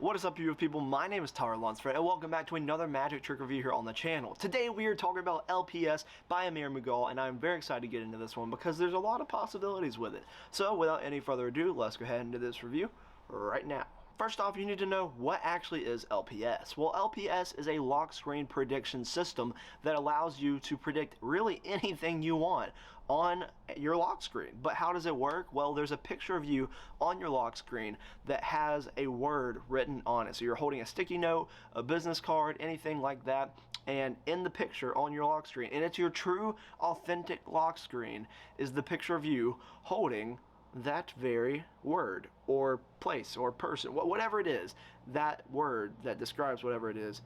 What is up, you people? My name is Lunsford, and welcome back to another magic trick review here on the channel. Today we are talking about LPS by Amir Mughal, and I'm very excited to get into this one because there's a lot of possibilities with it. So without any further ado, let's go ahead into this review right now. First off, you need to know what actually is LPS. Well, LPS is a lock screen prediction system that allows you to predict really anything you want on your lock screen. But how does it work? Well, there's a picture of you on your lock screen that has a word written on it. So you're holding a sticky note, a business card, anything like that, and in the picture on your lock screen, and it's your true, authentic lock screen, is the picture of you holding that very word or place or person, whatever it is. That word that describes whatever it is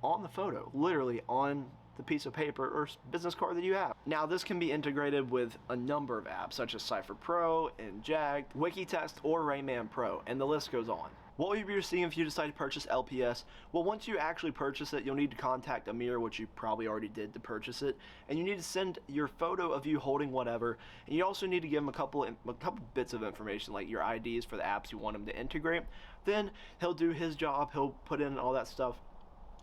on the photo, literally on the piece of paper or business card that you have. Now, this can be integrated with a number of apps such as Cypher Pro, Inject, Wikitest, or Rayman Pro, and the list goes on. What will you be receiving if you decide to purchase LPS? Well, once you actually purchase it, you'll need to contact Amir, which you probably already did to purchase it, and you need to send your photo of you holding whatever, and you also need to give him a couple bits of information, like your IDs for the apps you want him to integrate. Then he'll do his job, he'll put in all that stuff,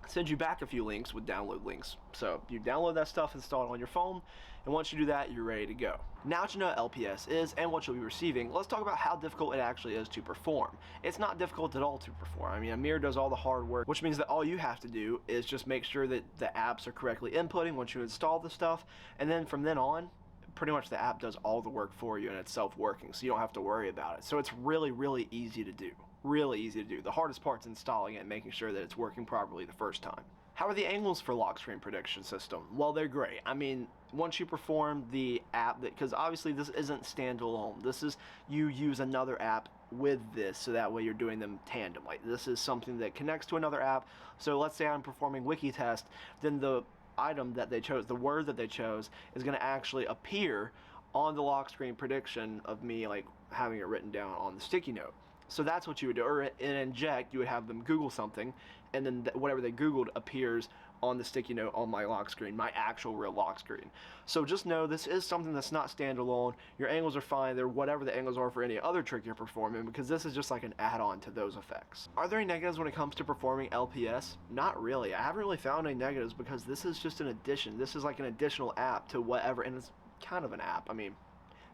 send you back a few links with download links. So you download that stuff, install it on your phone, and once you do that, you're ready to go. Now that you know what LPS is and what you'll be receiving, let's talk about how difficult it actually is to perform. It's not difficult at all to perform. I mean, Amir does all the hard work, which means that all you have to do is just make sure that the apps are correctly inputting once you install the stuff, and then from then on, pretty much the app does all the work for you and it's self-working, so you don't have to worry about it. So it's really easy to do. Really easy to do. The hardest part's installing it and making sure that it's working properly the first time. How are the angles for lock screen prediction system? Well, they're great. I mean, once you perform the app, because obviously this isn't standalone. This is, you use another app with this, so that way you're doing them tandem. Like, this is something that connects to another app. So let's say I'm performing Wikitest, then the item that they chose, the word that they chose, is going to actually appear on the lock screen prediction of me, like having it written down on the sticky note. So that's what you would do. Or in Inject, you would have them Google something, and then whatever they Googled appears on the sticky note on my lock screen, my actual real lock screen. So just know this is something that's not standalone. Your angles are fine. They're whatever the angles are for any other trick you're performing, because this is just like an add-on to those effects. Are there any negatives when it comes to performing LPS? Not really. I haven't really found any negatives because this is just an addition. This is like an additional app to whatever, and it's kind of an app. I mean,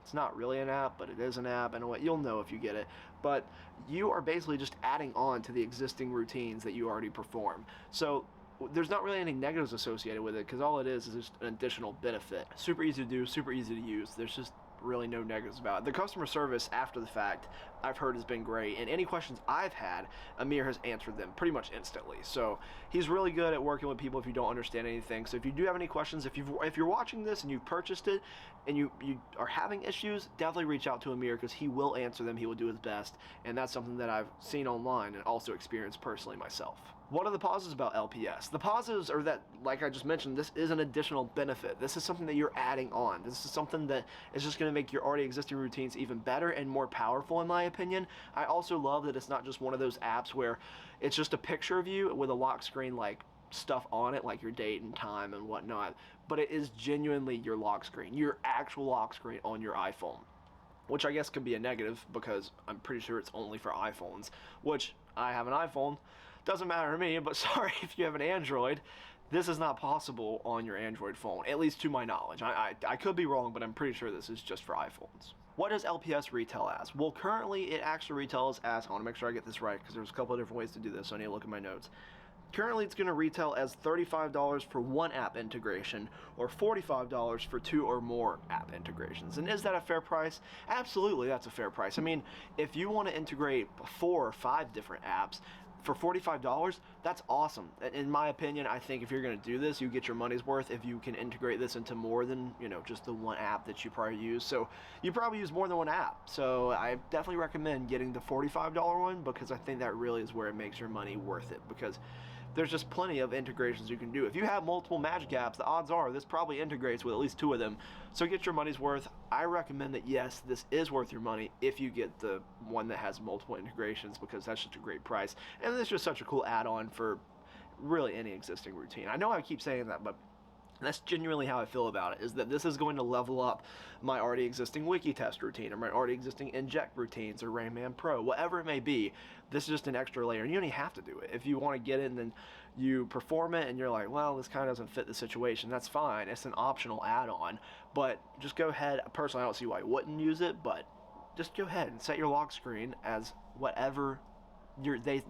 it's not really an app, but it is an app, and you'll know if you get it. But you are basically just adding on to the existing routines that you already perform. So there's not really any negatives associated with it, because all it is just an additional benefit. Super easy to do, super easy to use. There's just really no negatives about it. The customer service after the fact, I've heard, has been great, and any questions I've had, Amir has answered them pretty much instantly. So he's really good at working with people if you don't understand anything. So if you do have any questions, if you're watching this and you've purchased it and you are having issues, definitely reach out to Amir, because he will answer them. He will do his best, and that's something that I've seen online and also experienced personally myself. What are the positives about LPS? The positives are that, like I just mentioned, this is an additional benefit. This is something that you're adding on. This is something that is just going to make your already existing routines even better and more powerful, in my opinion. I also love that it's not just one of those apps where it's just a picture of you with a lock screen like stuff on it, like your date and time and whatnot, but it is genuinely your lock screen, your actual lock screen on your iPhone, which I guess could be a negative because I'm pretty sure it's only for iPhones, which I have an iPhone. Doesn't matter to me, but sorry if you have an Android. This is not possible on your Android phone, at least to my knowledge. I could be wrong, but I'm pretty sure this is just for iPhones. What does LPS retail as? Well, currently it actually retails as, I want to make sure I get this right because there's a couple of different ways to do this, so I need to look at my notes. Currently it's going to retail as $35 for one app integration, or $45 for 2 or more app integrations. And is that a fair price? Absolutely, that's a fair price. I mean, if you want to integrate 4 or 5 different apps for $45, that's awesome. In my opinion, I think if you're going to do this, you get your money's worth if you can integrate this into more than, just the one app that you probably use. So you probably use more than one app. So I definitely recommend getting the $45 one, because I think that really is where it makes your money worth it, because there's just plenty of integrations you can do. If you have multiple Magic apps, the odds are this probably integrates with at least 2 of them. So get your money's worth. I recommend that, yes, this is worth your money if you get the one that has multiple integrations, because that's just a great price. And it's just such a cool add-on for really any existing routine. I know I keep saying that, but And that's genuinely how I feel about it, is that this is going to level up my already existing wiki test routine, or my already existing inject routines, or Rayman Pro, whatever it may be. This is just an extra layer, and you don't even have to do it. If you want to get it and then you perform it and you're like, well, this kind of doesn't fit the situation, that's fine. It's an optional add-on, but just go ahead. Personally, I don't see why you wouldn't use it, but just go ahead and set your lock screen as whatever they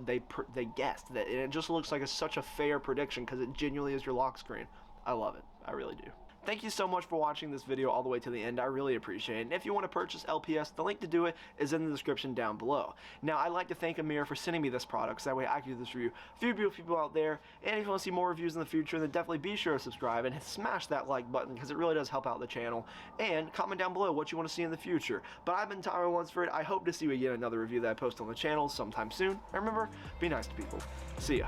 guessed. That it just looks like it's such a fair prediction because it genuinely is your lock screen. I love it. I really do. Thank you so much for watching this video all the way to the end. I really appreciate it. And if you want to purchase LPS, the link to do it is in the description down below. Now, I'd like to thank Amir for sending me this product, so that way I can do this review. A few beautiful people out there, and if you want to see more reviews in the future, then definitely be sure to subscribe and smash that like button, because it really does help out the channel. And comment down below what you want to see in the future. But I've been Tyler Lunsford. I hope to see you again in another review that I post on the channel sometime soon. And remember, be nice to people. See ya.